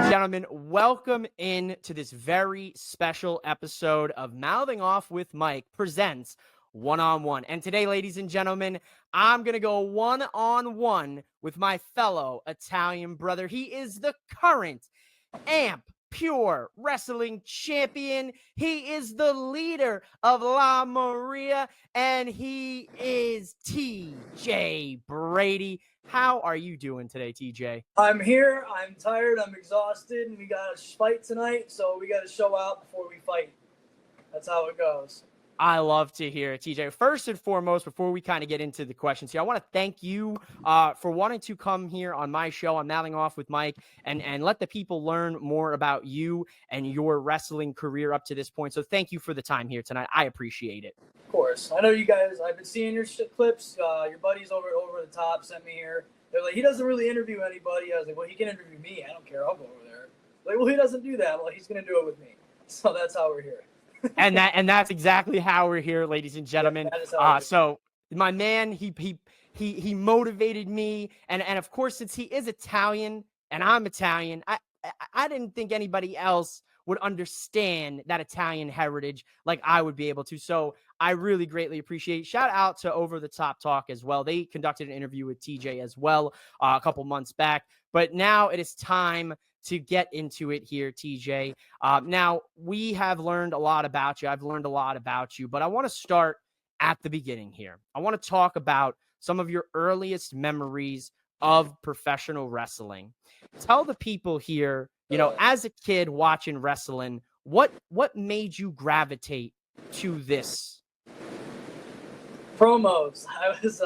Gentlemen, welcome in to this very special episode of Mouthing Off with Mike presents One-on-One. And today, ladies and gentlemen, I'm going to go one-on-one with my fellow Italian brother. He is the current AMP Pure Wrestling Champion. He is the leader of La Maria, and he is TJ Brady. How are you doing today, TJ? I'm here. I'm tired. I'm exhausted. And we got a fight tonight, so we got to show out before we fight. That's how it goes. I love to hear it, TJ. First and foremost, before we kind of get into the questions here, I want to thank you for wanting to come here on my show on Mouthing Off with Mike and let the people learn more about you and your wrestling career up to this point. So thank you for the time here tonight. I appreciate it. Of course. I know you guys. I've been seeing your clips. Your buddies over the top sent me here. They're like, he doesn't really interview anybody. I was like, well, he can interview me. I don't care. I'll go over there. Like, well, he doesn't do that. Well, he's going to do it with me. So that's how we're here. and that's exactly how we're here, ladies and gentlemen. Yeah, so my man, he motivated me, and of course, since he is Italian and I'm Italian, I didn't think anybody else would understand that Italian heritage like I would be able to. So I really greatly appreciate it. Shout out to Over the Top Talk as well. They conducted an interview with TJ as well a couple months back. But now it is time to get into it here, TJ. Now, we have learned a lot about you. I've learned a lot about you, but I want to start at the beginning here. I want to talk about some of your earliest memories of professional wrestling. Tell the people here, you know, as a kid watching wrestling, what made you gravitate to this? Promos. I was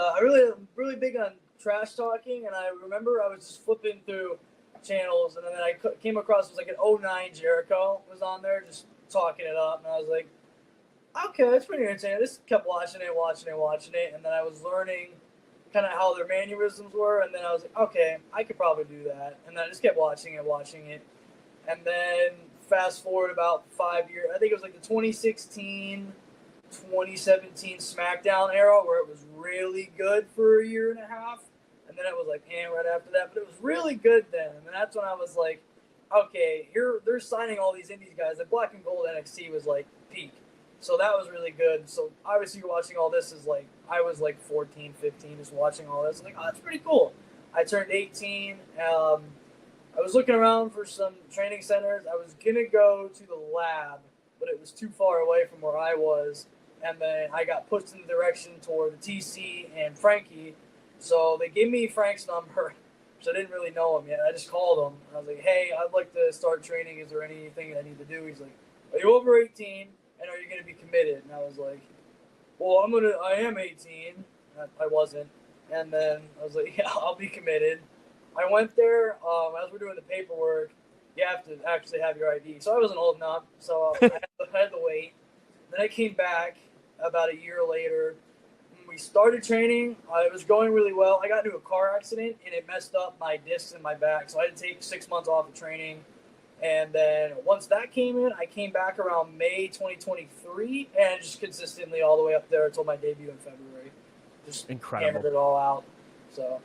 really big on trash talking, and I remember I was just flipping through channels, and then I came across, it was like an 09 Jericho was on there just talking it up, and I was like, okay, that's pretty entertaining. Just kept watching it, and then I was learning kind of how their mannerisms were, and then I was like, okay, I could probably do that, and then I just kept watching it, and then fast forward about 5 years, I think it was like the 2016, 2017 SmackDown era where it was really good for a year and a half. And then it was like, right after that. But it was really good then. And that's when I was like, okay, here they're signing all these indies guys. The Black and Gold NXT was like peak. So that was really good. So obviously you're watching all this is like, I was like 14, 15, just watching all this. Like, oh, that's pretty cool. I turned 18. I was looking around for some training centers. I was going to go to the lab, but it was too far away from where I was. And then I got pushed in the direction toward the TC and Frankie. So they gave me Frank's number, which I didn't really know him yet. I just called him. I was like, hey, I'd like to start training. Is there anything I need to do? He's like, are you over 18? And are you going to be committed? And I was like, well, I am 18. I wasn't. And then I was like, yeah, I'll be committed. I went there. As we're doing the paperwork, you have to actually have your ID. So I wasn't old enough. So I had to wait. Then I came back about a year later. We started training. It was going really well. I got into a car accident, and it messed up my discs in my back. So I had to take 6 months off of training. And then once that came in, I came back around May 2023, and just consistently all the way up there until my debut in February. Just hammered it all out. So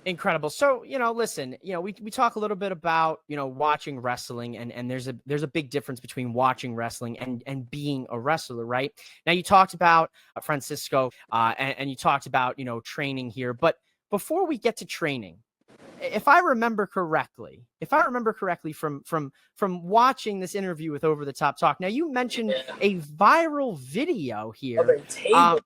incredible. So, you know, listen, you know, we talk a little bit about, you know, watching wrestling, and there's a big difference between watching wrestling and being a wrestler, right? Now, you talked about Francisco, and you talked about, you know, training here, but before we get to training, if I remember correctly from watching this interview with Over the Top Talk, now you mentioned a viral video here. Of a table.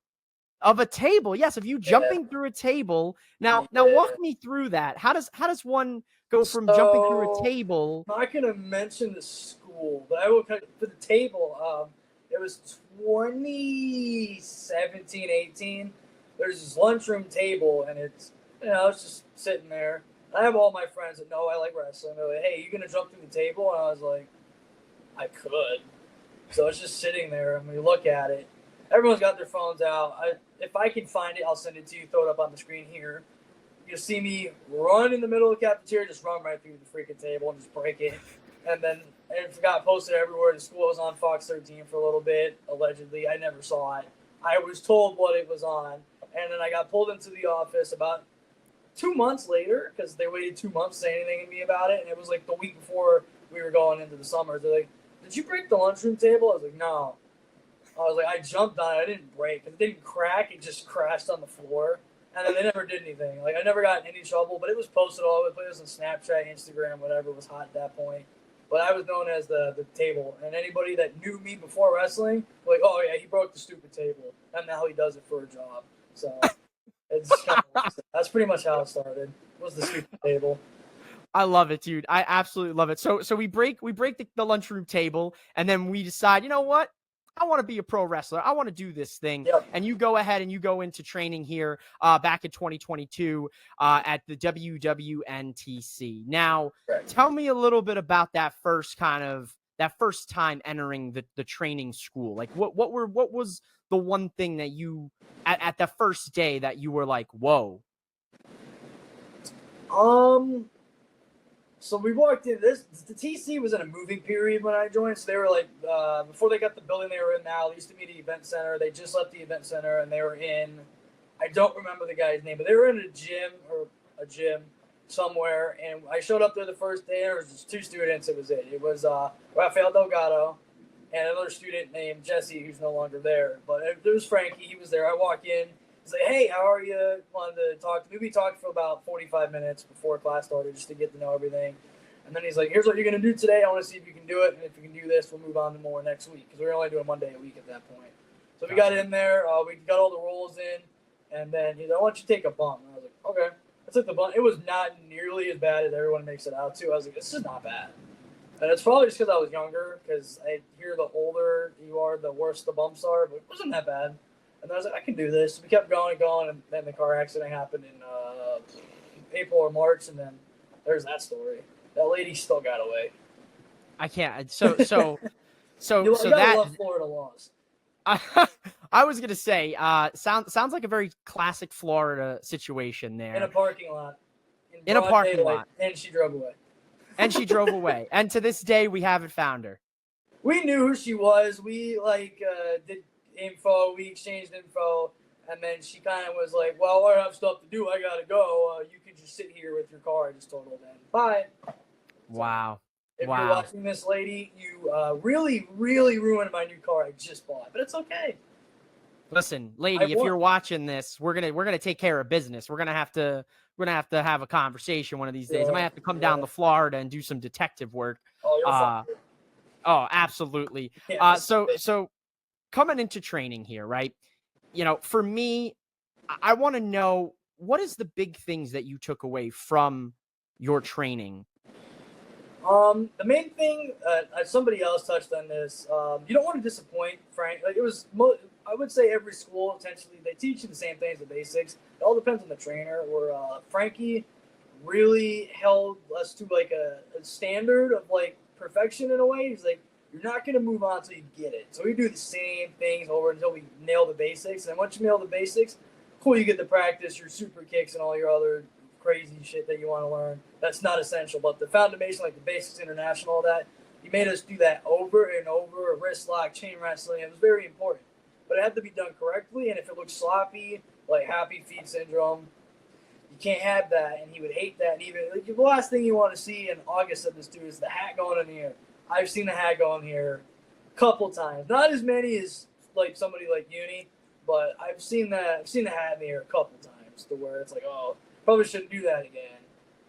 Of a table, yes, of you jumping through a table. Now walk me through that. How does one go from jumping through a table? I'm not gonna mention the school, but I will for the table. It was 2017, 18. There's this lunchroom table, and it's, you know, I was just sitting there. I have all my friends that know I like wrestling. They're like, hey, you gonna jump through the table? And I was like, I could. So it's just sitting there, and we look at it. Everyone's got their phones out. If I can find it, I'll send it to you. Throw it up on the screen here. You'll see me run in the middle of the cafeteria, just run right through the freaking table and just break it. And then it got posted everywhere. The school was on Fox 13 for a little bit, allegedly. I never saw it. I was told what it was on. And then I got pulled into the office about 2 months later, because they waited 2 months to say anything to me about it, and it was like the week before we were going into the summer. They're like, "Did you break the lunchroom table?" I was like, "No." I was like, I jumped on it. I didn't break. It didn't crack. It just crashed on the floor. And then they never did anything. Like, I never got in any trouble, but it was posted all over the place on Snapchat, Instagram, whatever was hot at that point. But I was known as the table. And anybody that knew me before wrestling, like, oh, yeah, he broke the stupid table. And now he does it for a job. So it's kind of, that's pretty much how it started, was the stupid table. I love it, dude. I absolutely love it. So we break the lunchroom table, and then we decide, you know what? I want to be a pro wrestler. I want to do this thing. Yep. And you go ahead and you go into training here back in 2022 at the WWNTC. Now, tell me a little bit about that first time entering the training school. Like what was the one thing that you at the first day that you were like, whoa? So we walked in. The TC was in a moving period when I joined. So they were like, before they got the building they were in now, they used to be the event center. They just left the event center and they were in, I don't remember the guy's name, but they were in a gym somewhere. And I showed up there the first day. There was just 2 students. It was it. It was Rafael Delgado and another student named Jesse, who's no longer there. But there was Frankie. He was there. I walk in. He's like, "Hey, how are you?" Wanted to talk to me. We talked for about 45 minutes before class started just to get to know everything. And then he's like, "Here's what you're going to do today. I want to see if you can do it. And if you can do this, we'll move on to more next week." Because we were only doing 1 day a week at that point. So we got in there. We got all the rolls in. And then he's like, "Why don't you take a bump?" And I was like, "Okay." I took the bump. It was not nearly as bad as everyone makes it out to. I was like, "This is not bad." And it's probably just because I was younger. Because I hear the older you are, the worse the bumps are. But it wasn't that bad. And I was like, I can do this. We kept going, and then the car accident happened in April or March, and then there's that story. That lady still got away. I can't. So you that love Florida laws. I was gonna say, sounds like a very classic Florida situation there. In a parking lot. In a parking lot. And she drove away. And she drove away. And to this day, we haven't found her. We knew who she was. We did info. We exchanged info, and then she kind of was like, "Well, I have stuff to do. I gotta go. You can just sit here with your car." I just told her then, "Bye." Wow. If you're watching this, lady, you really, really ruined my new car I just bought. But it's okay. Listen, lady, if you're watching this, we're gonna take care of business. We're gonna have to have a conversation one of these days. I might have to come down to Florida and do some detective work. Oh, you're fine. Oh, absolutely. Yeah, So coming into training here, right? You know, for me, I want to know, what is the big things that you took away from your training? The main thing, somebody else touched on this. You don't want to disappoint Frank. Like, it was, I would say every school intentionally, they teach you the same things, the basics. It all depends on the trainer. Where Frankie really held us to like a standard of like perfection in a way. He's like, you're not going to move on until you get it. So we do the same things over until we nail the basics. And once you nail the basics, cool, you get to practice your super kicks and all your other crazy shit that you want to learn. That's not essential. But the foundation, like the basics, international, all that, he made us do that over and over. Wrist lock, chain wrestling. It was very important. But it had to be done correctly. And if it looks sloppy, like happy feet syndrome, you can't have that. And he would hate that. And even like, the last thing you want to see in August of this dude is the hat going in the air. I've seen the hat go in here a couple times. Not as many as like somebody like Uni, but I've seen the hat in the air a couple times to where it's like, oh, probably shouldn't do that again.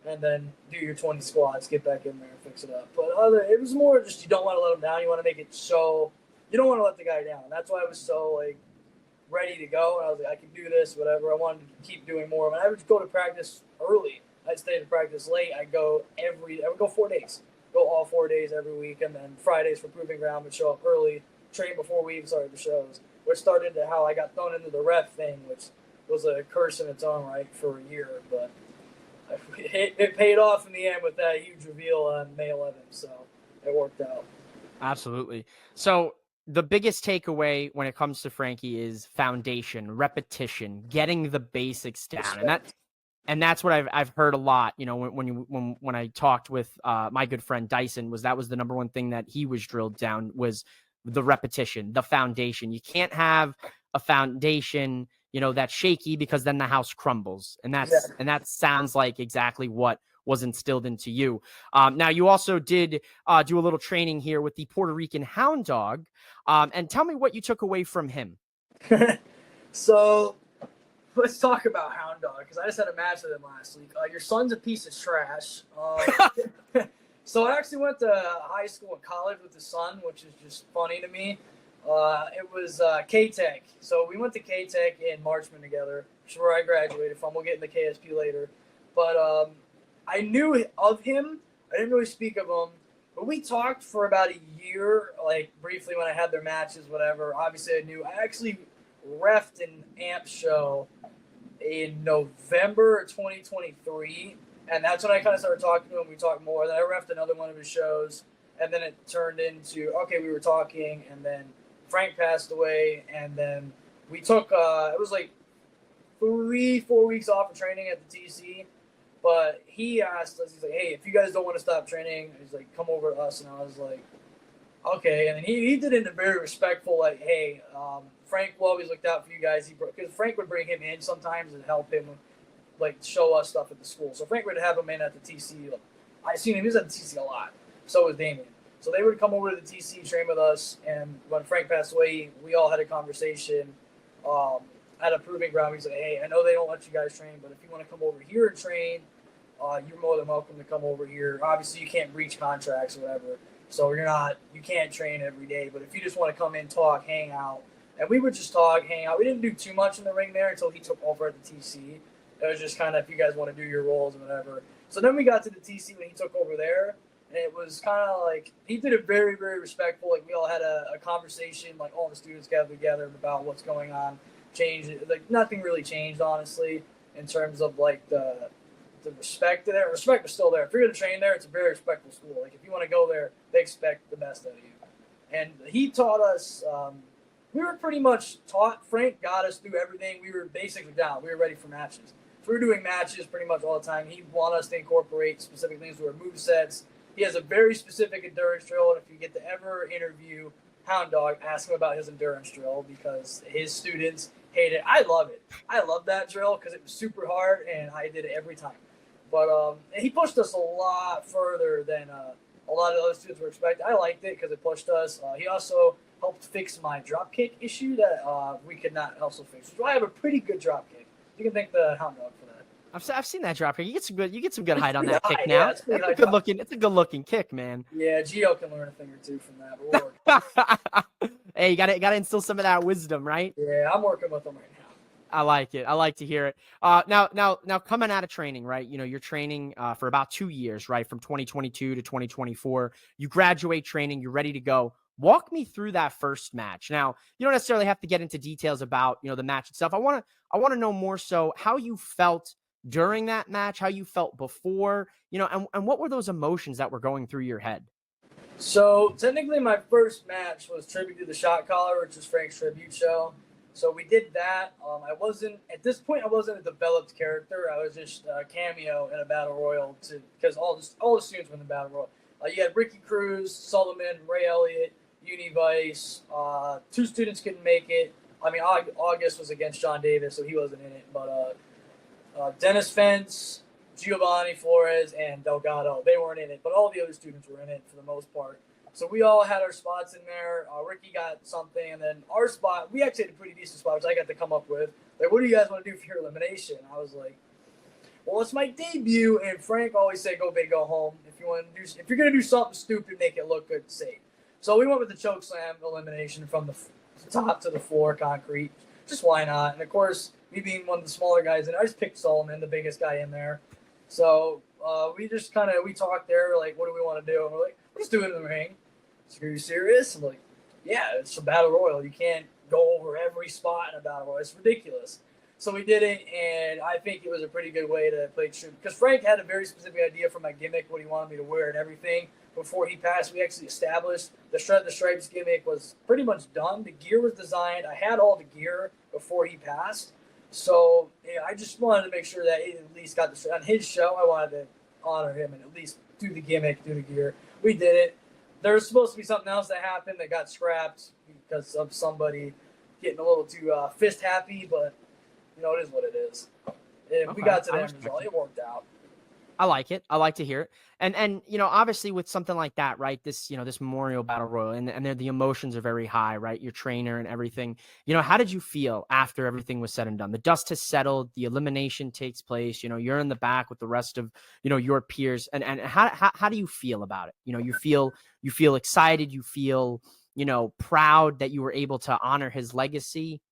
And then do your 20 squats, get back in there and fix it up. But it was more just you don't want to let him down. You want to make it so you don't want to let the guy down. That's why I was so like ready to go. And I was like, I can do this, whatever. I wanted to keep doing more. And I would go to practice early. I'd stay to practice late. I would go 4 days. Go all 4 days every week, and then Fridays for proving ground would show up early, train before we even started the shows, which started to how I got thrown into the ref thing, which was a curse in its own right for a year, but it paid off in the end with that huge reveal on May 11th, so it worked out. Absolutely. So the biggest takeaway when it comes to Frankie is foundation, repetition, getting the basics down, and that's what I've heard a lot. You know, when I talked with my good friend Dyson, that was the number one thing that he was drilled down was the repetition, the foundation. You can't have a foundation that's shaky, because then the house crumbles. And Exactly. that sounds like exactly what was instilled into you. Now, you also did do a little training here with the Puerto Rican Hound Dog. And tell me what you took away from him. So let's talk about Hound Dog, because I just had a match with him last week. Your son's a piece of trash. So I actually went to high school and college with his son, which is just funny to me. It was K-Tech. So we went to K-Tech in Marchman together, which is where I graduated from. We'll get into KSP later. But I knew of him. I didn't really speak of him. But we talked for about a year, like briefly when I had their matches, whatever. Obviously, I knew. I actually reffed an AMP show in November 2023. And that's when I kind of started talking to him. We talked more. Then I reffed another one of his shows. And then it turned into, okay, we were talking. And then Frank passed away. And then we took, it was like 3-4 weeks off of training at the TC. But he asked us, he's like, hey, if you guys don't want to stop training, he's like, come over to us. And I was like, okay. And then he did it in a very respectful, like, hey, Frank will always looked out for you guys. Because Frank would bring him in sometimes and help him, like, show us stuff at the school. So Frank would have him in at the TC. I seen him. He was at the TC a lot. So was Damien. So they would come over to the TC, train with us. And when Frank passed away, we all had a conversation at a proving ground. He's like, hey, I know they don't let you guys train, but if you want to come over here and train, you're more than welcome to come over here. Obviously, you can't breach contracts or whatever. So you can't train every day. But if you just want to come in, talk, hang out. And we would just talk, hang out. We didn't do too much in the ring there until he took over at the TC. It was just kind of, if you guys want to do your roles and whatever. So then we got to the TC when he took over there. And it was kind of like, he did it very, very respectful. Like, we all had a conversation, like, all the students gathered together about what's going on. Like, nothing really changed, honestly, in terms of, like, the respect there. Respect was still there. If you're going to train there, it's a very respectful school. Like, if you want to go there, they expect the best out of you. And he taught us, we were pretty much taught. Frank got us through everything. We were basically down. We were ready for matches. So we were doing matches pretty much all the time. He wanted us to incorporate specific things to our movesets. He has a very specific endurance drill, and if you get to ever interview Hound Dog, ask him about his endurance drill, because his students hate it. I love it. I love that drill because it was super hard, and I did it every time. But he pushed us a lot further than a lot of other students were expecting. I liked it because it pushed us. He also helped fix my drop kick issue that we could not also fix. So I have a pretty good drop kick. You can thank the Hound Dog for that. I've seen that drop kick. You get some good height on that kick now. Yeah, it's a good looking kick, man. Yeah, Gio can learn a thing or two from that. But we're hey, you gotta instill some of that wisdom, right? Yeah, I'm working with him right now. I like it. I like to hear it. Now coming out of training, right? You're training for about 2 years, right? From 2022 to 2024. You graduate training. You're ready to go. Walk me through that first match. Now, you don't necessarily have to get into details about, the match itself. I want to know more so how you felt during that match, how you felt before, and what were those emotions that were going through your head? So technically my first match was tribute to the Shot Caller, which is Frank's tribute show. So we did that. At this point I wasn't a developed character. I was just a cameo in a battle royal because all the students were in the battle royal. You had Ricky Cruz, Solomon, Ray Elliott, Univice. 2 students couldn't make it. I mean, August was against John Davis, so he wasn't in it. But Dennis Fence, Giovanni Flores, and Delgado, they weren't in it. But all the other students were in it for the most part. So we all had our spots in there. Ricky got something, and then our spot, we actually had a pretty decent spot, which I got to come up with. Like, what do you guys want to do for your elimination? I was like, well, it's my debut, and Frank always said, go big, go home. If you're gonna do something stupid, make it look good, safe. So we went with the choke slam elimination from the top to the floor, concrete. Just why not? And of course, me being one of the smaller guys, and I just picked Solomon, the biggest guy in there. So we just we talked there, like, what do we want to do? And we're like, we're just doing it in the ring. So, are you serious? I'm like, yeah, it's a battle royal. You can't go over every spot in a battle royal. It's ridiculous. So we did it, and I think it was a pretty good way to play true. Because Frank had a very specific idea for my gimmick, what he wanted me to wear and everything. Before he passed, we actually established the Shred the Stripes gimmick was pretty much done. The gear was designed. I had all the gear before he passed. So I just wanted to make sure that he at least got on his show. I wanted to honor him and at least do the gimmick, do the gear. We did it. There was supposed to be something else that happened that got scrapped because of somebody getting a little too fist happy, but you know, it is what it is. If we Okay, got to I the end respect result, it. it worked out. I like it. I like to hear it. And you know, obviously with something like that, right? This, you know, this Memorial Battle Royal, and the emotions are very high, right? Your trainer and everything. You know, how did you feel after everything was said and done? The dust has settled, the elimination takes place, you know, you're in the back with the rest of, you know, your peers. And how do you feel about it? You know, you feel excited, you feel, you know, proud that you were able to honor his legacy.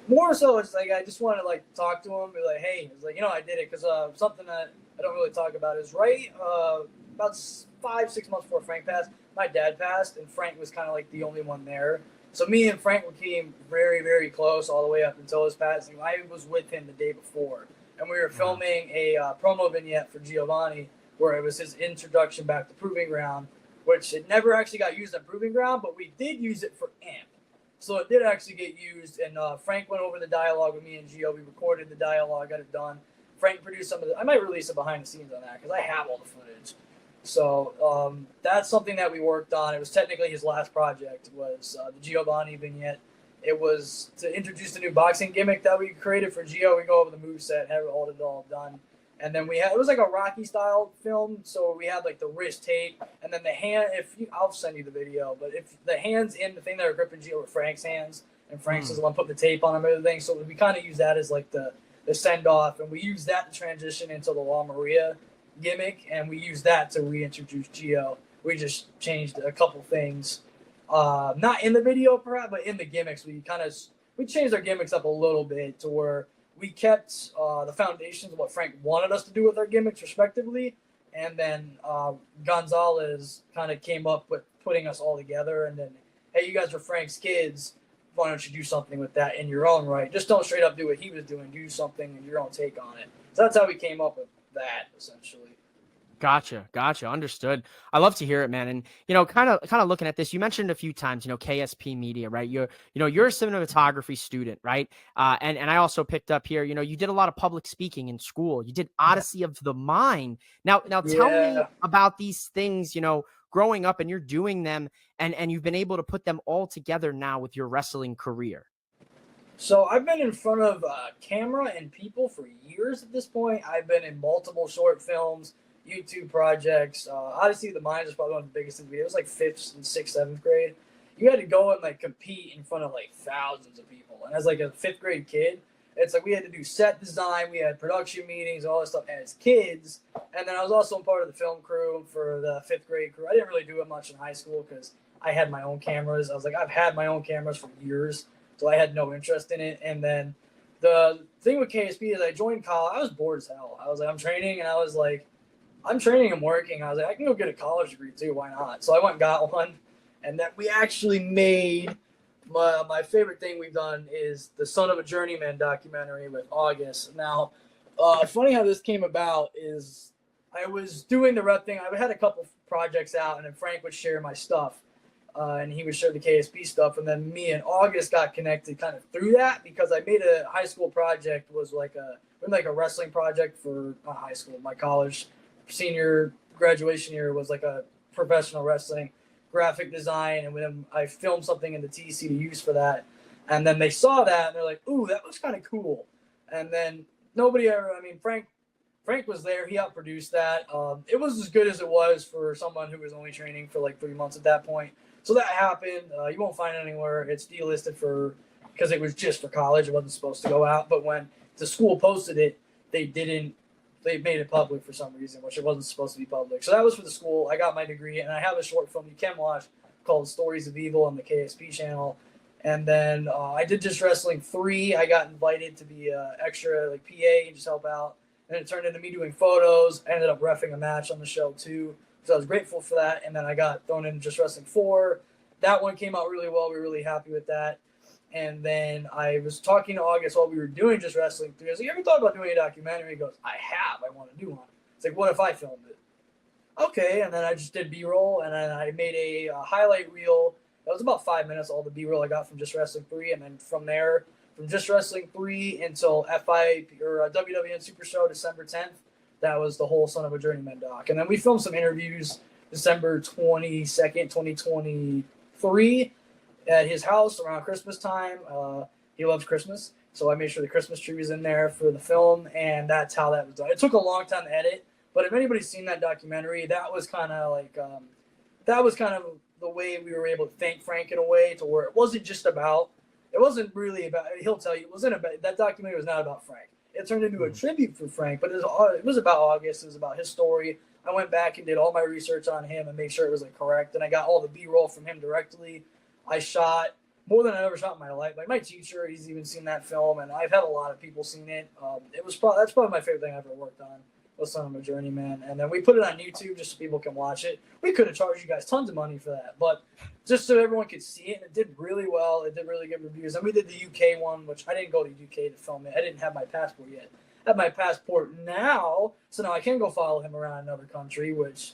More so, it's like I just want to like talk to him, be like, hey, it's like, you know, I did it because something that I don't really talk about is right about 5-6 months before Frank passed, my dad passed, and Frank was kind of like the only one there. So me and Frank became very, very close all the way up until his passing. I was with him the day before, and we were Wow. filming a promo vignette for Giovanni where it was his introduction back to Proving Ground, which it never actually got used on Proving Ground, but we did use it for AMP. So it did actually get used, and Frank went over the dialogue with me and Gio. We recorded the dialogue, got it done. Frank produced some of the. I might release a behind the scenes on that because I have all the footage. So that's something that we worked on. It was technically his last project. Was the Giovanni vignette. It was to introduce the new boxing gimmick that we created for Gio. We go over the moveset, have it all done. And then we had it was like a Rocky style film, so we had like the wrist tape, and then the hand. I'll send you the video, but if the hands in the thing that are gripping Gio were Frank's hands, and Frank's is the one putting the tape on him and everything. So we kind of use that as like the send off, and we use that to transition into the La Maria gimmick, and we use that to reintroduce Gio. We just changed a couple things, not in the video perhaps, but in the gimmicks. We changed our gimmicks up a little bit to where we kept the foundations of what Frank wanted us to do with our gimmicks, respectively, and then Gonzalez kind of came up with putting us all together. And then, hey, you guys are Frank's kids. Why don't you do something with that in your own right? Just don't straight up do what he was doing. Do something in your own take on it. So that's how we came up with that, essentially. Gotcha. Understood. I love to hear it, man. And you know, kind of looking at this, you mentioned a few times, you know, KSP Media, right? You're a cinematography student, right? And I also picked up here, you know, you did a lot of public speaking in school. You did Odyssey of the Mind. Now tell me Yeah. about these things, you know, growing up and you're doing them and you've been able to put them all together now with your wrestling career. So I've been in front of camera and people for years at this point. I've been in multiple short films, YouTube projects. Odyssey of the Mind is probably one of the biggest things we did. It was like fifth and sixth, seventh grade. You had to go and like compete in front of like thousands of people. And as like a fifth grade kid, it's like we had to do set design, we had production meetings, all this stuff as kids. And then I was also a part of the film crew for the fifth grade crew. I didn't really do it much in high school because I had my own cameras. I was like, I've had my own cameras for years, so I had no interest in it. And then the thing with KSP is I joined college. I was bored as hell. I was like, I'm training, and I was like, I'm training and working. I was like, I can go get a college degree too. Why not? So I went and got one, and then we actually made my favorite thing we've done is the Son of a Journeyman documentary with August. Now, funny how this came about is I was doing the rep thing. I had a couple projects out, and then Frank would share my stuff. And he would share the KSP stuff, and then me and August got connected kind of through that because I made a high school project was like a wrestling project for high school. My college senior graduation year was like a professional wrestling graphic design, and then I filmed something in the TC to use for that. And then they saw that and they're like, "Ooh, that looks kind of cool." And then nobody ever. I mean, Frank was there. He helped produce that. It was as good as it was for someone who was only training for like 3 months at that point. So that happened. You won't find it anywhere. It's delisted because it was just for college. It wasn't supposed to go out. But when the school posted it, they didn't. They made it public for some reason, which it wasn't supposed to be public. So that was for the school. I got my degree, and I have a short film you can watch called Stories of Evil on the KSP channel. And then I did Just Wrestling 3. I got invited to be extra like PA and just help out. And it turned into me doing photos. I ended up reffing a match on the show too. So I was grateful for that. And then I got thrown in Just Wrestling 4. That one came out really well. We were really happy with that. And then I was talking to August while we were doing Just Wrestling 3. I was like, you ever thought about doing a documentary? He goes, I have. I want to do one. It's like, what if I filmed it? Okay. And then I just did B-roll. And then I made a highlight reel. That was about 5 minutes, all the B-roll I got from Just Wrestling 3. And then from there, from Just Wrestling 3 until WWN Super Show, December 10th, that was the whole Son of a Journeyman doc. And then we filmed some interviews December 22nd, 2023 at his house around Christmas time. He loves Christmas. So I made sure the Christmas tree was in there for the film, and that's how that was done. It took a long time to edit, but if anybody's seen that documentary, that was kind of like the way we were able to thank Frank in a way to where it wasn't just about. It wasn't really about. He'll tell you it wasn't about that documentary. Was not about Frank. It turned into a tribute for Frank, but it was about August. It was about his story. I went back and did all my research on him and made sure it was like correct. And I got all the B-roll from him directly. I shot more than I ever shot in my life. Like my teacher, he's even seen that film, and I've had a lot of people seen it. That's probably my favorite thing I've ever worked on. Was Son of a Journeyman, and then we put it on YouTube just so people can watch it. We could have charged you guys tons of money for that, but just so everyone could see it, and it did really well. It did really good reviews, and we did the UK one, which I didn't go to UK to film it. I didn't have my passport yet. I have my passport now, so now I can go follow him around another country, which,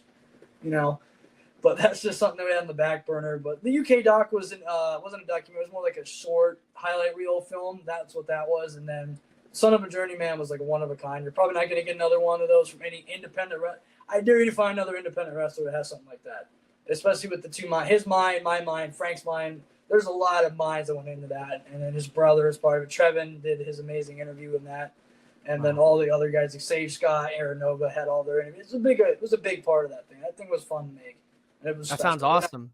but that's just something that we had on the back burner. But the UK doc wasn't a documentary. It was more like a short highlight reel film. That's what that was, and then Son of a Journeyman was like a one of a kind. You're probably not going to get another one of those from any independent. I dare you to find another independent wrestler that has something like that, especially with the two mind, his mind, my mind, Frank's mind. There's a lot of minds that went into that, and then his brother is part of it. Trevin did his amazing interview in that, and then all the other guys like Sage Scott, Aaron Nova had all their interviews. It was a big part of that thing. That thing was fun to make, and it was. That sounds awesome.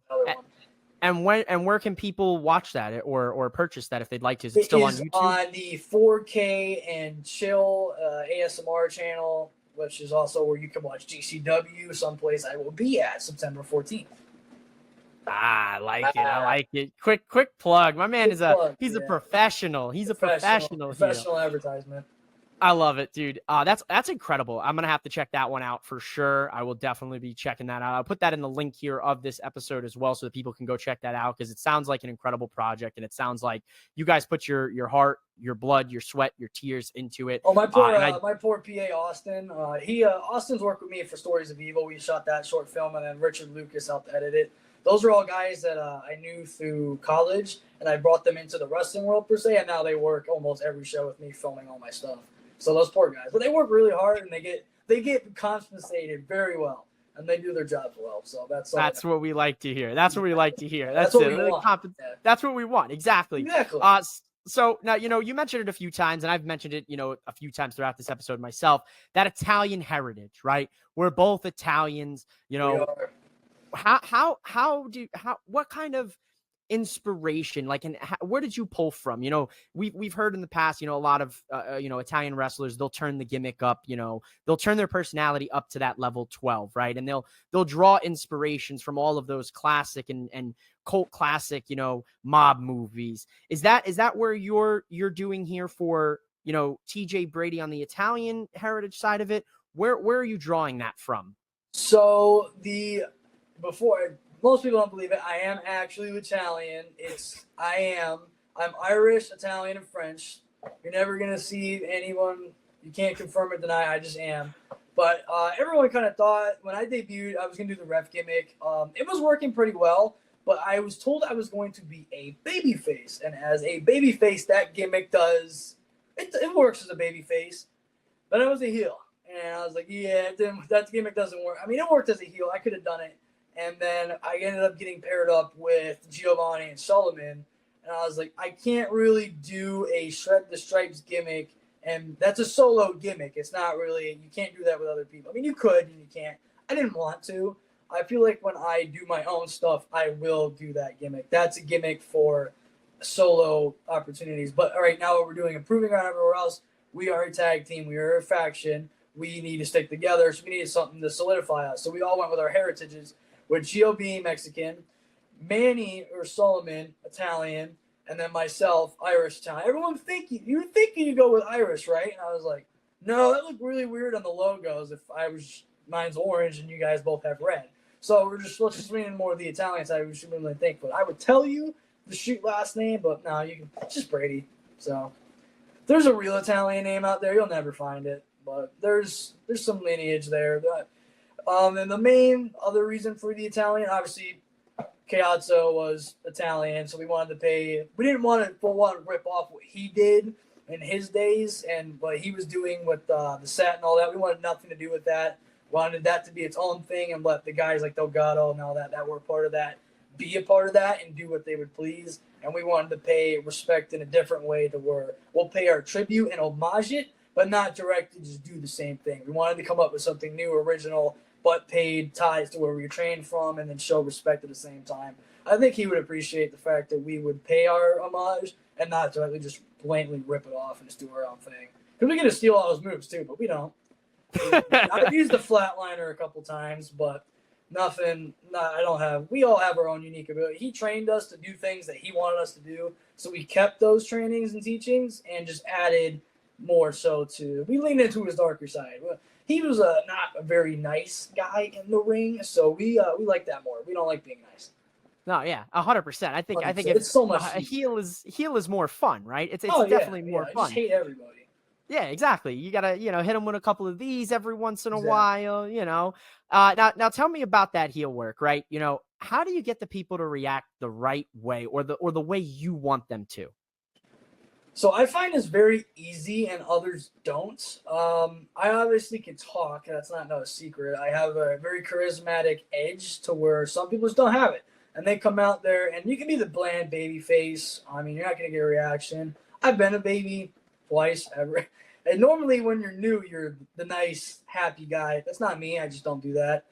And where can people watch that or purchase that if they'd like to? Is it still on YouTube? On the 4K and Chill ASMR channel, which is also where you can watch GCW, someplace I will be at September 14th. I like it. Quick plug. My man is a professional. He's a professional advertisement. I love it, dude. That's incredible. I'm going to have to check that one out for sure. I will definitely be checking that out. I'll put that in the link here of this episode as well so that people can go check that out because it sounds like an incredible project and it sounds like you guys put your heart, your blood, your sweat, your tears into it. Oh, my poor PA, Austin. Austin's worked with me for Stories of Evil. We shot that short film and then Richard Lucas helped edit it. Those are all guys that I knew through college and I brought them into the wrestling world per se, and now they work almost every show with me filming all my stuff. So those poor guys, but they work really hard and they get compensated very well and they do their jobs well. So that's what we like to hear. That's what we like to hear. That's what we want. That's what we want. Exactly. So now, you mentioned it a few times and I've mentioned it, a few times throughout this episode myself, that Italian heritage, right? We're both Italians, what kind of inspiration, where did you pull from? We've heard in the past, a lot of Italian wrestlers, they'll turn the gimmick up, they'll turn their personality up to that level 12, right? And they'll draw inspirations from all of those classic and cult classic, mob movies. Is that where you're doing here for TJ Brady on the Italian heritage side of it? Where are you drawing that from? So most people don't believe it. I am actually Italian. I'm Irish, Italian, and French. You're never going to see anyone. You can't confirm or deny. I just am. But everyone kind of thought when I debuted, I was going to do the ref gimmick. It was working pretty well, but I was told I was going to be a babyface. And as a babyface, that gimmick it works as a babyface. But I was a heel. And I was like, that gimmick doesn't work. I mean, it worked as a heel. I could have done it. And then I ended up getting paired up with Giovanni and Solomon. And I was like, I can't really do a Shred the Stripes gimmick. And that's a solo gimmick. It's not really, you can't do that with other people. I mean, you could and you can't. I didn't want to. I feel like when I do my own stuff, I will do that gimmick. That's a gimmick for solo opportunities. But all right, now what we're doing, improving on everywhere else, we are a tag team. We are a faction. We need to stick together. So we needed something to solidify us. So we all went with our heritages. With Gio being Mexican, Manny or Solomon, Italian, and then myself, Irish Italian. Everyone you were thinking you go with Irish, right? And I was like, no, that looked really weird on the logos if mine's orange and you guys both have red. So let's just lean in more of the Italian side, we shouldn't really think. But I would tell you the shoot last name, but no, it's just Brady. So there's a real Italian name out there, you'll never find it. But there's some lineage there. And the main other reason for the Italian, obviously, Chiazzo was Italian, so we didn't want to rip off what he did in his days and what he was doing with the set and all that. We wanted nothing to do with that. Wanted that to be its own thing and let the guys like Delgado and all that were part of that be a part of that and do what they would please. And we wanted to pay respect in a different way to where we'll pay our tribute and homage it, but not directly just do the same thing. We wanted to come up with something new, original, but paid ties to where we were trained from and then show respect at the same time. I think he would appreciate the fact that we would pay our homage and not directly just blatantly rip it off and just do our own thing. Because we get to steal all those moves too, but we don't. I've used the flatliner a couple times, but nothing. I don't have. We all have our own unique ability. He trained us to do things that he wanted us to do, so we kept those trainings and teachings and just added more so to. We leaned into his darker side. He was not a very nice guy in the ring, so we like that more. We don't like being nice. No, yeah, 100%. I think it's so much. A heel is more fun, right? It's definitely definitely more fun. I just hate everybody. Yeah, exactly. You gotta, hit them with a couple of these every once in a while, Now tell me about that heel work, right? How do you get the people to react the right way or the way you want them to? So I find this very easy and others don't. I obviously can talk. That's not no secret. I have a very charismatic edge to where some people just don't have it. And they come out there and you can be the bland baby face. I mean, you're not going to get a reaction. I've been a baby twice ever. And normally when you're new, you're the nice, happy guy. That's not me. I just don't do that.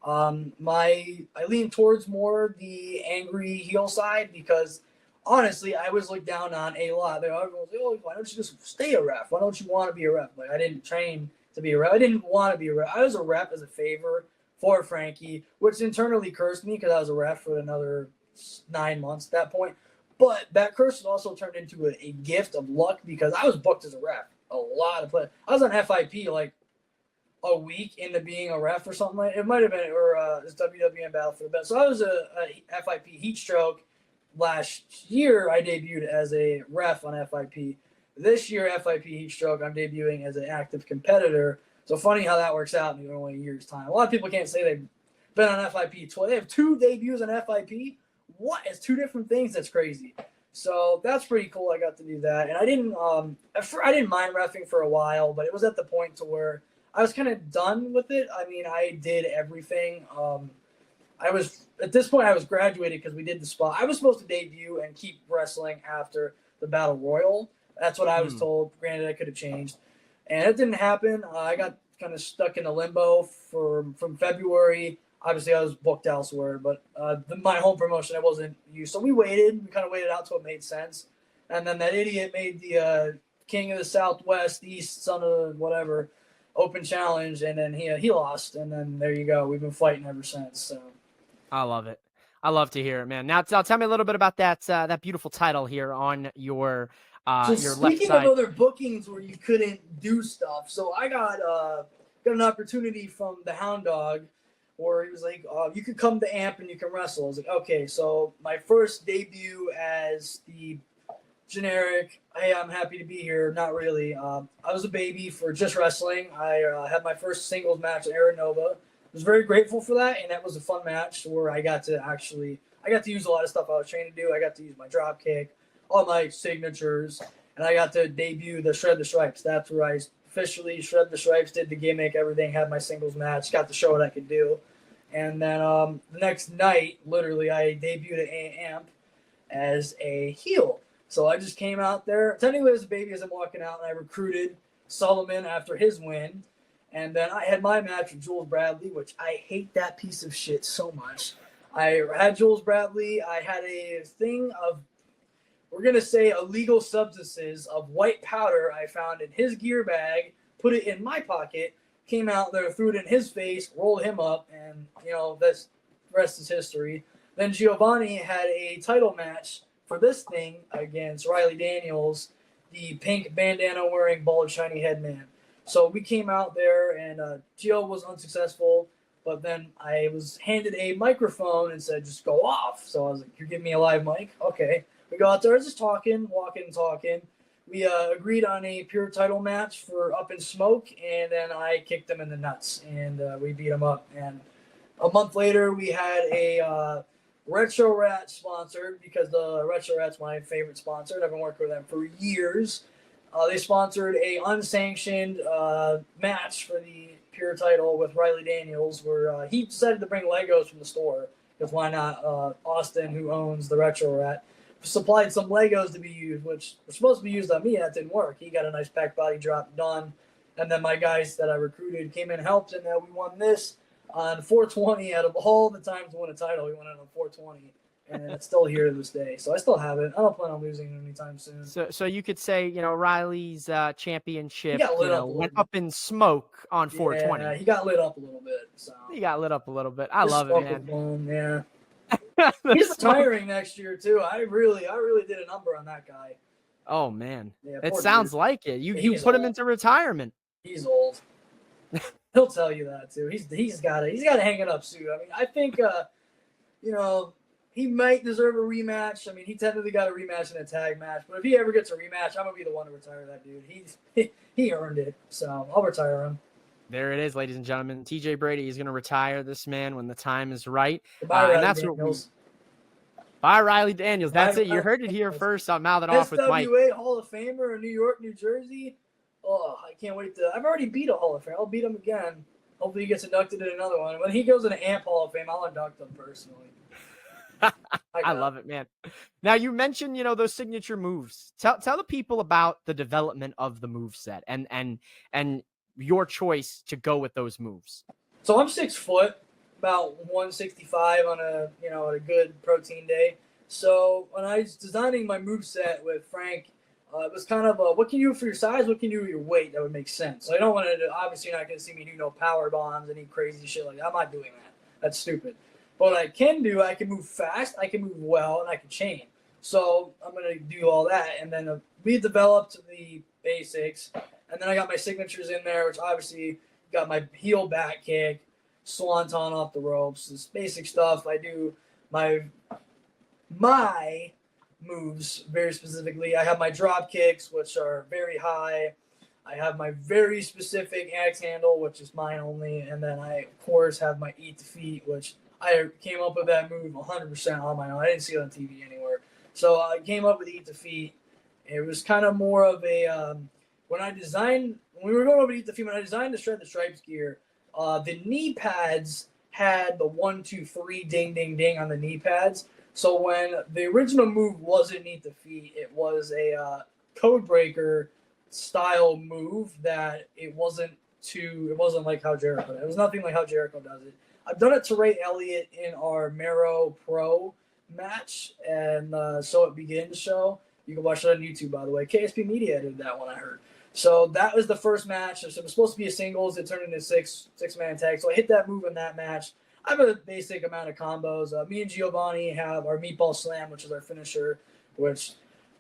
I lean towards more the angry heel side because honestly, I was looked down on a lot. Everyone was like, "Oh, why don't you just stay a ref? Why don't you want to be a ref?" Like I didn't train to be a ref. I didn't want to be a ref. I was a ref as a favor for Frankie, which internally cursed me because I was a ref for another 9 months at that point. But that curse also turned into a gift of luck because I was booked as a ref. A lot of play. I was on FIP like a week into being a ref or something like it might have been or this WWN Battle for the Belt. So I was a FIP heat stroke. Last year I debuted as a ref on FIP. This year FIP heat stroke I'm debuting as an active competitor. So funny how that works out in only a year's time. A lot of people can't say they've been on FIP twice. They have 2 debuts on FIP. What? It's 2 different things. That's crazy. So that's pretty cool. I got to do that, and I didn't mind reffing for a while, but it was at the point to where I was kind of done with it. I mean, I did everything. I was at this point I was graduated because we did the spot. I was supposed to debut and keep wrestling after the Battle Royal. That's what I was told. Granted, I could have changed, and it didn't happen. I got kind of stuck in a limbo from February. Obviously, I was booked elsewhere, but my home promotion, I wasn't used. So we waited. We kind of waited out till it made sense. And then that idiot made the King of the Southwest, East, son of whatever, open challenge, and then he lost. And then there you go. We've been fighting ever since. So I love it. I love to hear it, man. Now, tell me a little bit about that beautiful title here on your so your left speaking side. of other bookings where you couldn't do stuff, so I got an opportunity from the Hound Dog where he was like, you could come to AMP and you can wrestle. I was like, okay. So my first debut as the generic, hey, I'm happy to be here. Not really. I was a baby for just wrestling. I had my first singles match at Aranova. I was very grateful for that, and that was a fun match where I got to use a lot of stuff I was trained to do. I got to use my drop kick, all my signatures, and I got to debut the Shred the Stripes. That's where I officially Shred the Stripes, did the gimmick, everything, had my singles match, got to show what I could do. And then the next night, literally, I debuted at AMP as a heel. So I just came out there, technically as a baby as I'm walking out, and I recruited Sullivan after his win. And then I had my match with Jules Bradley, which I hate that piece of shit so much. I had Jules Bradley. I had a thing of, we're going to say, illegal substances of white powder I found in his gear bag, put it in my pocket, came out there, threw it in his face, rolled him up, and, that's rest is history. Then Giovanni had a title match for this thing against Riley Daniels, the pink bandana-wearing, bald, shiny head man. So we came out there, and Gio was unsuccessful, but then I was handed a microphone and said, just go off. So I was like, you're giving me a live mic? Okay. We go out there just talking, walking and talking. We agreed on a pure title match for Up in Smoke, and then I kicked him in the nuts, and we beat him up. And a month later, we had a Retro Rat sponsored, because the Retro Rat's my favorite sponsor. I've been working with them for years. They sponsored a unsanctioned match for the pure title with Riley Daniels, where he decided to bring Legos from the store because why not? Austin, who owns the Retro Rat, supplied some Legos to be used, which were supposed to be used on me. That didn't work. He got a nice pack body drop done. And then my guys that I recruited came in and helped, and we won this on 420. Out of all the times to win a title, we won it on 420. And it's still here to this day. So I still have it. I don't plan on losing it anytime soon. So you could say, Riley's championship went bit. up in smoke on 420. Yeah, he got lit up a little bit. So he got lit up a little bit. I love it, man. Fun, yeah. He's retiring next year too. I really did a number on that guy. Oh man, yeah, it sounds like it. You put him into retirement. He's old. He'll tell you that too. He's got to hang it up soon. I mean, I think he might deserve a rematch. I mean, he technically got a rematch in a tag match, but if he ever gets a rematch, I'm gonna be the one to retire that dude. He earned it, so I'll retire him. There it is, ladies and gentlemen. TJ Brady is gonna retire this man when the time is right. Goodbye, and that's Daniels. Bye, Riley Daniels. That's it. You heard it here first. I'll mouth it off with Mike. SWA Hall of Famer in New York, New Jersey. Oh, I can't wait to. I've already beat a Hall of Fame. I'll beat him again. Hopefully, he gets inducted in another one. When he goes in the AMP Hall of Fame, I'll induct him personally. I love it, man. Now you mentioned, those signature moves. Tell the people about the development of the move set and your choice to go with those moves. So I'm 6 foot, about 165 on a good protein day. So when I was designing my move set with Frank, it was kind of what can you do for your size? What can you do with your weight? That would make sense. So I don't want to. Obviously, you're not going to see me do no power bombs, any crazy shit like that. I'm not doing that. That's stupid. But what I can do, I can move fast, I can move well, and I can chain. So I'm going to do all that. And then we developed the basics. And then I got my signatures in there, which obviously got my heel back kick, swanton off the ropes, this basic stuff. I do my moves very specifically. I have my drop kicks, which are very high. I have my very specific axe handle, which is mine only. And then I, of course, have my eat the feet, which I came up with that move 100% on my own. I didn't see it on TV anywhere. So I came up with eat the feet. It was kind of more of a when we were going over to eat the feet, when I designed the Shred the Stripes gear, the knee pads had the 1, 2, 3 ding, ding, ding on the knee pads. So when the original move wasn't eat the feet, it was a code breaker style move that it wasn't like how Jericho did. It was nothing like how Jericho does it. I've done it to Ray Elliott in our Mero Pro match and So It Begins show. You can watch it on YouTube, by the way. KSP Media did that one, I heard. So that was the first match. So it was supposed to be a singles. It turned into a six-man tag. So I hit that move in that match. I have a basic amount of combos. Me and Giovanni have our meatball slam, which is our finisher, which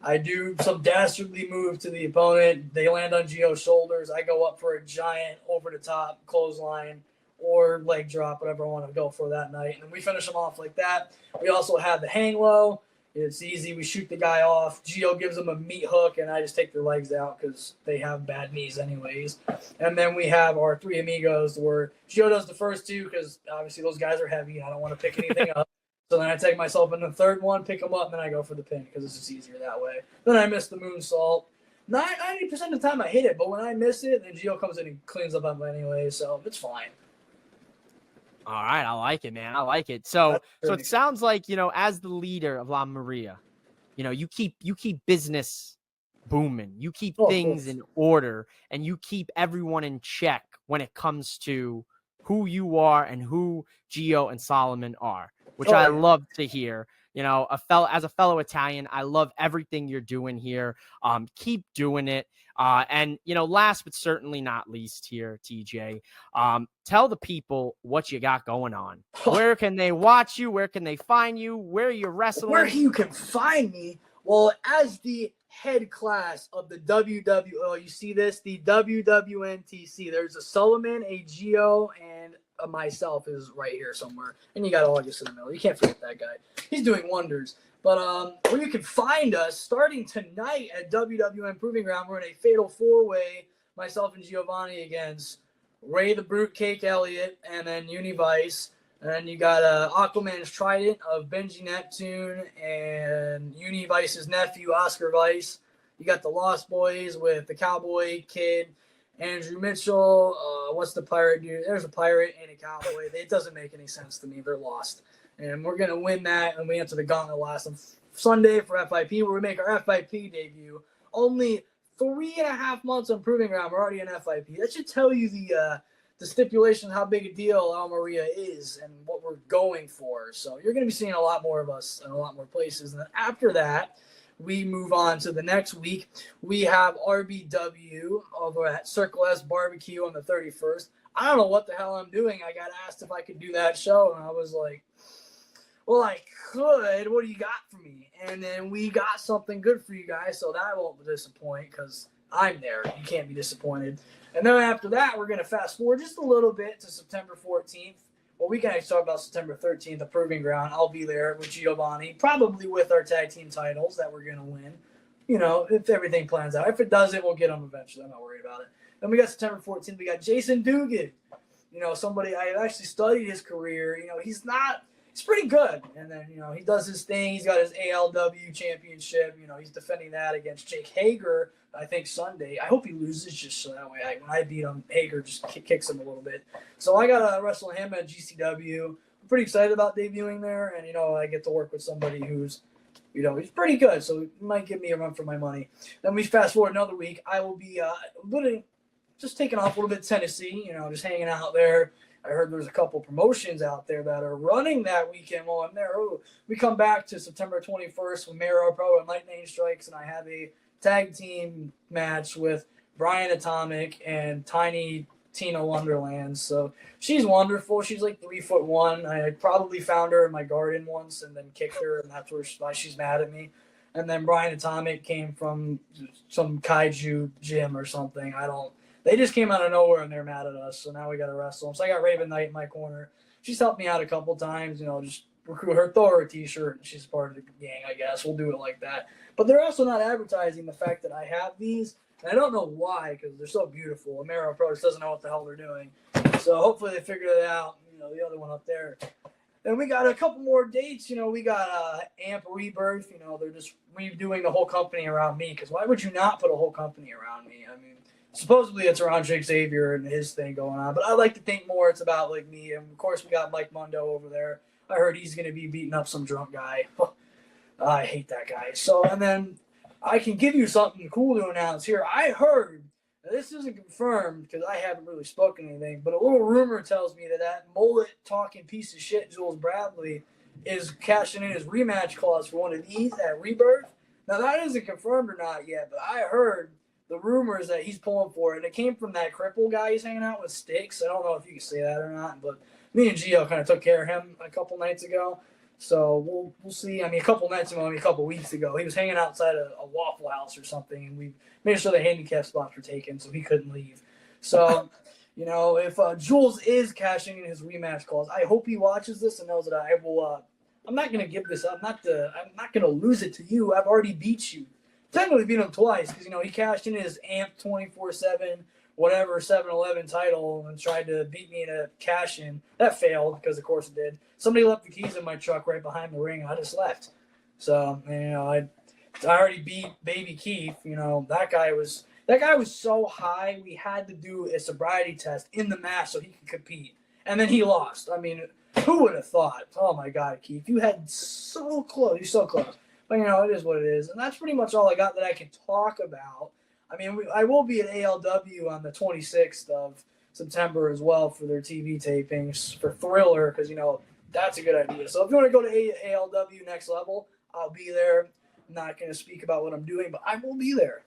I do some dastardly move to the opponent. They land on Gio's shoulders. I go up for a giant over-the-top clothesline or leg drop, whatever I want to go for that night. And we finish them off like that. We also have the hang low. It's easy. We shoot the guy off. Gio gives them a meat hook, and I just take their legs out because they have bad knees anyways. And then we have our three amigos where Gio does the first two because obviously those guys are heavy. I don't want to pick anything up. So then I take myself in the third one, pick them up, and then I go for the pin because it's just easier that way. Then I miss the moonsault. 90% of the time I hit it, but when I miss it, then Gio comes in and cleans up on it anyway, so it's fine. All right, I like it, man. I like it. So it sounds like, as the leader of La Maria, you keep business booming. You keep things in order, and you keep everyone in check when it comes to who you are and who Gio and Solomon are, which I love to hear. As a fellow Italian, I love everything you're doing here. Keep doing it. And last but certainly not least here, TJ, tell the people what you got going on. Where can they watch you? Where can they find you? Where you're wrestling? Where you can find me? Well, as the head class of the you see this? The WWNTC. There's a Solomon, a Gio, and myself is right here somewhere. And you got August in the middle. You can't forget that guy. He's doing wonders. But where you can find us, starting tonight at WWN Proving Ground, we're in a fatal four-way, myself and Giovanni against Ray the Brute Cake Elliott, and then Univice. And then you got Aquaman's Trident of Benji Neptune and Univice's nephew, Oscar Vice. You got the Lost Boys with the Cowboy Kid, Andrew Mitchell. What's the pirate dude? There's a pirate and a cowboy. It doesn't make any sense to me. They're lost. and we're going to win that, and we enter the gauntlet last Sunday for FIP, where we make our FIP debut. Only 3.5 months on Proving Ground, we're already in FIP. That should tell you the stipulation, how big a deal Al Maria is and what we're going for. So you're going to be seeing a lot more of us in a lot more places. And then after that, we move on to the next week. We have RBW over at Circle S Barbecue on the 31st. I don't know what the hell I'm doing. I got asked if I could do that show, and I was like, well, I could. What do you got for me? And then we got something good for you guys, so that won't disappoint because I'm there. You can't be disappointed. And then after that, we're going to fast forward just a little bit to September 14th. Well, we can actually talk about September 13th, the Proving Ground. I'll be there with Giovanni, probably with our tag team titles that we're going to win. You know, if everything plans out. If it doesn't, we'll get them eventually. I'm not worried about it. Then we got September 14th. We got Jason Dugan. You know, somebody I actually studied his career. You know, he's pretty good. And then, you know, he does his thing. He's got his ALW championship. You know, he's defending that against Jake Hager, I think, Sunday. I hope he loses just so that way when I beat him, Hager just kicks him a little bit. So I got to wrestle him at GCW. I'm pretty excited about debuting there. And, you know, I get to work with somebody who's, you know, he's pretty good. So he might give me a run for my money. Then we fast forward another week. I will be just taking off a little bit to Tennessee, you know, just hanging out there. I heard there's a couple promotions out there that are running that weekend while I'm there. Ooh, we come back to September 21st with Mero Pro and Lightning Strikes, and I have a tag team match with Brian Atomic and Tiny Tina Wonderland. So she's wonderful. She's like 3'1". I probably found her in my garden once and then kicked her, and that's why she's mad at me. And then Brian Atomic came from some kaiju gym or something. They just came out of nowhere and they're mad at us. So now we got to wrestle them. So I got Raven Knight in my corner. She's helped me out a couple times, you know, just recruit her, throw her a t-shirt, and she's part of the gang, I guess. We'll do it like that. But they're also not advertising the fact that I have these. And I don't know why, because they're so beautiful. Amaro Pro just doesn't know what the hell they're doing. So hopefully they figured it out, you know, the other one up there. And we got a couple more dates. You know, we got Amp Rebirth. You know, they're just redoing the whole company around me. Because why would you not put a whole company around me? I mean, supposedly it's around Jake Xavier and his thing going on. But I like to think more it's about, like, me. And, of course, we got Mike Mundo over there. I heard he's going to be beating up some drunk guy. I hate that guy. So, and then I can give you something cool to announce here. I heard, now this isn't confirmed because I haven't really spoken anything, but a little rumor tells me that mullet-talking piece of shit, Jules Bradley, is cashing in his rematch clause for one of these at Rebirth. Now, that isn't confirmed or not yet, but I heard the rumors that he's pulling for it. And it came from that cripple guy he's hanging out with, Sticks. I don't know if you can say that or not, but me and Gio kind of took care of him a couple nights ago. So we'll see. I mean, a couple nights ago, a couple weeks ago, he was hanging outside a Waffle House or something, and we made sure the handicap spots were taken, so he couldn't leave. So, you know, if Jules is cashing in his rematch clause, I hope he watches this and knows that I will. I'm not going to give this up. I'm not going to lose it to you. I've already beat you. Technically beat him twice because, you know, he cashed in his AMP 24/7 whatever 7-Eleven title and tried to beat me in a cash-in. That failed because, of course, it did. Somebody left the keys in my truck right behind the ring. I just left. So, you know, I already beat Baby Keith. You know, that guy was so high we had to do a sobriety test in the match so he could compete. And then he lost. I mean, who would have thought? Oh, my God, Keith. You had so close. You're so close. But, you know, it is what it is. And that's pretty much all I got that I can talk about. I mean, I will be at ALW on the 26th of September as well for their TV tapings for Thriller because, you know, that's a good idea. So if you want to go to ALW Next Level, I'll be there. I'm not going to speak about what I'm doing, but I will be there.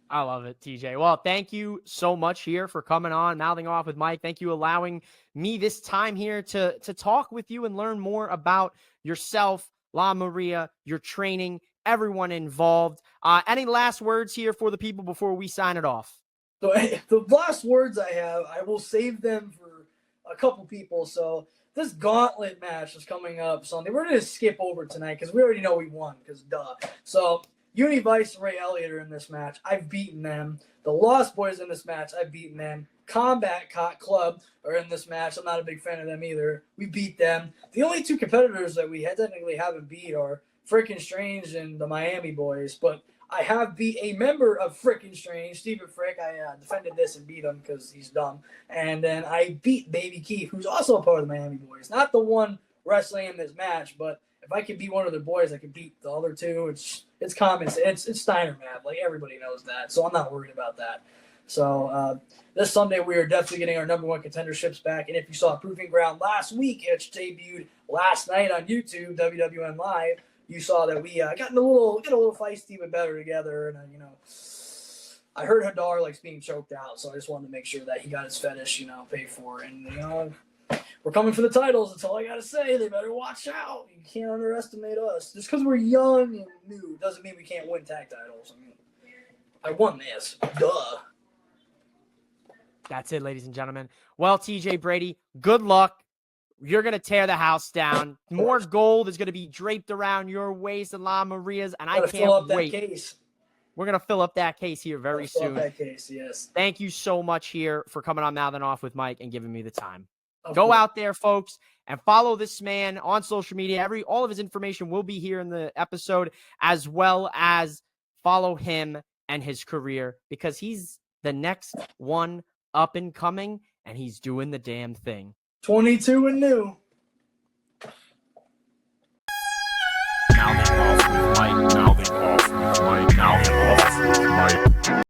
I love it, TJ. Well, thank you so much here for coming on, mouthing off with Mike. Thank you allowing me this time here to talk with you and learn more about yourself, La Maria, your training, everyone involved. Any last words here for the people before we sign it off? So the last words I have, I will save them for a couple people. So this gauntlet match is coming up Sunday. We're going to skip over tonight because we already know we won because duh. So Univice and Ray Elliott are in this match. I've beaten them. The Lost Boys in this match. I've beaten them. Combat Club are in this match. I'm not a big fan of them either. We beat them. The only two competitors that we technically haven't beat are Frickin' Strange and the Miami Boys, but I have beat a member of Frickin' Strange, Stephen Frick. I defended this and beat him because he's dumb. And then I beat Baby Keith, who's also a part of the Miami Boys. Not the one wrestling in this match, but if I could beat one of the boys, I could beat the other two. It's common. It's Steiner Map. Like, everybody knows that, so I'm not worried about that. So this Sunday, we are definitely getting our number one contenderships back. And if you saw Proving Ground last week, which debuted last night on YouTube, WWN Live, you saw that we got a little feisty but better together. And I heard Hadar likes being choked out, so I just wanted to make sure that he got his fetish, paid for. And we're coming for the titles. That's all I gotta say. They better watch out. You can't underestimate us. Just because we're young and new doesn't mean we can't win tag titles. I mean, I won this. Duh. That's it, ladies and gentlemen. Well, TJ Brady, good luck. You're going to tear the house down. More gold is going to be draped around your waist and La Maria's, and I can't fill up wait. That case. We're going to fill up that case here very soon. Fill up that case, yes. Thank you so much here for coming on Mouth and Off with Mike and giving me the time. Of Go course. out there, folks, and follow this man on social media. All of his information will be here in the episode, as well as follow him and his career, because he's the next one up and coming, and he's doing the damn thing. 22 and new.